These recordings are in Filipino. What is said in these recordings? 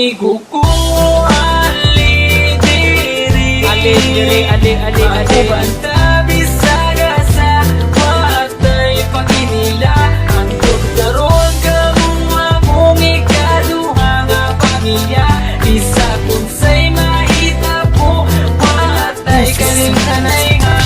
amigo ko, ali diri, ako banta bisaga sa watay paginila. Ang karon kamong among ikaduha nga pamilya, bisa kung say mahitabo watay kalimtanay nga.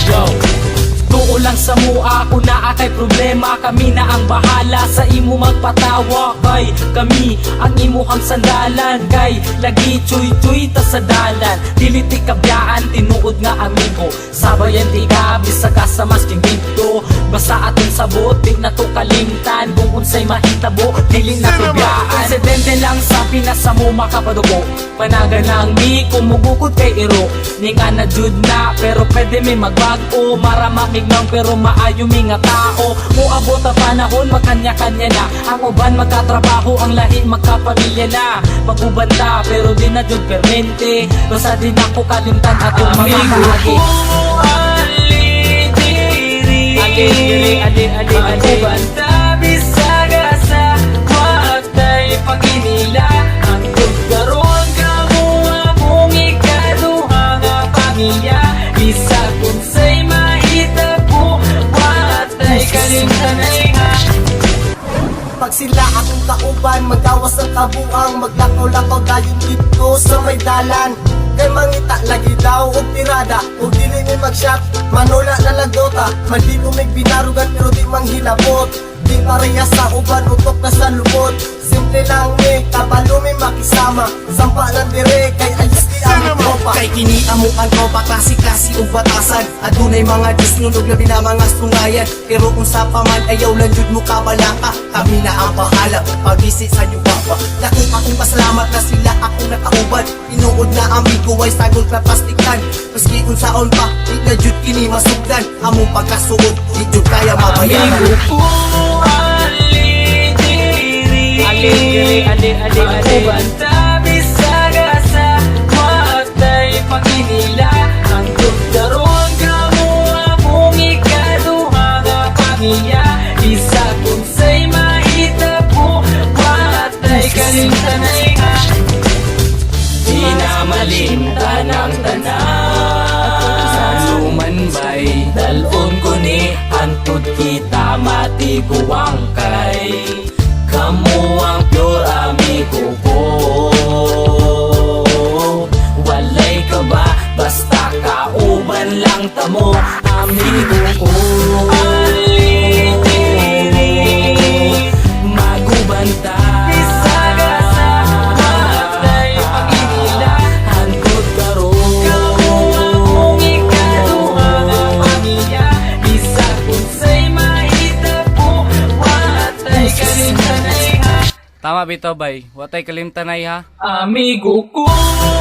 Tuo lang sa mua, kung naa kay problema, kami na ang bahala sa imo magpatawa. Kay kami ang imuhang sandalan, kay lagi chuy-chuy ta sa dalan. Dili ti kabyaan, tinuod nga amigo, sabayan ti ka bisaga sa masking dito. Basta aton sabot, di na to kalimtan, kung unsay mahitabo, dili na kabyaan. Presidente lang sa Pinas sa mo makapadugo, panaga nang mi kumugukod kay iro. Ni nga na jud na, pero pwede mi magbago, marama mignaw pero maayo mi nga tao. Muabot ang panahon, magkanya-kanya na, ang uban magkatrabaho, ang lahi magkapamilya na. Magubanda pero di na jud permente, basta di na ko kalimtan atong mga kahagi. Ali diri, ako banta bisaga sa watay paginila. Ang karon kamo among ikaduha nga pamilya, bisa kung say mahitabo watay kalimtanay nga. Pag sila akong kauban, magawas ang kabuang, maglakaw-lakaw dayon dito sa may dalan. Kay mangita lagi daw og tirada, og dili ni mag-shop, manula na lagota. Maldito may binarugan pero di manghilabot, di pareha sa uban, utok na sa lubot. Simple lang ni, kabalo may makisama, sampa lang dire, kay ayos di ang tropa. Kay kini amukan tropa, klase-klase ug batasan, adunay mga disnunog na binamangas tungayan. Pero kung sa paman ayaw lang jud mo kabalaka, kami na ang bahala pag-visit sa inyo papa. Dako akong pasalamat na sila akong nakauban, inuod na amigo ay sagol na plastikan. Maski kung saon pa, di na jud kini masugdan, among pagkasuod di jud kaya mabayaran. Amigo ko, ali diri, ako banta bisaga sa watay paginila. Ang karon kamo among ikaduha nga pamilya, bisa kung say mahitabo watay kalimtanay nga. Di na malimtan ang tanan sa sumanbay, dalon ko ni hantod kita matiguang kay kamo ang pure amigo ko. Walay ka ba, basta kauban lang tamo, amigo ko. Ali diri, magubanta bisaga sa watay paginila. Hangtod karon kamo among ikaduha nga pamilya, bisa kung say mahitabo watay kalimtanay nga. Tama bitaw bay, watay kalimtanay ha. Amigo ko,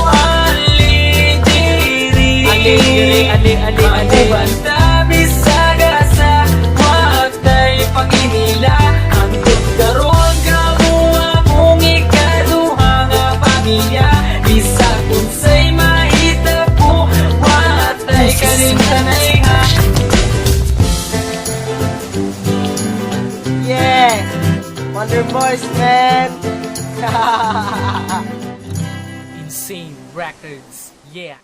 ali diri, ako banta bisaga sa watay paginila. Ang karon kamo among ikaduha nga pamilya, bisa kung say mahitabo watay kalimtanay nga. Yeah, Wonder Boys, man. Insane Records, yeah.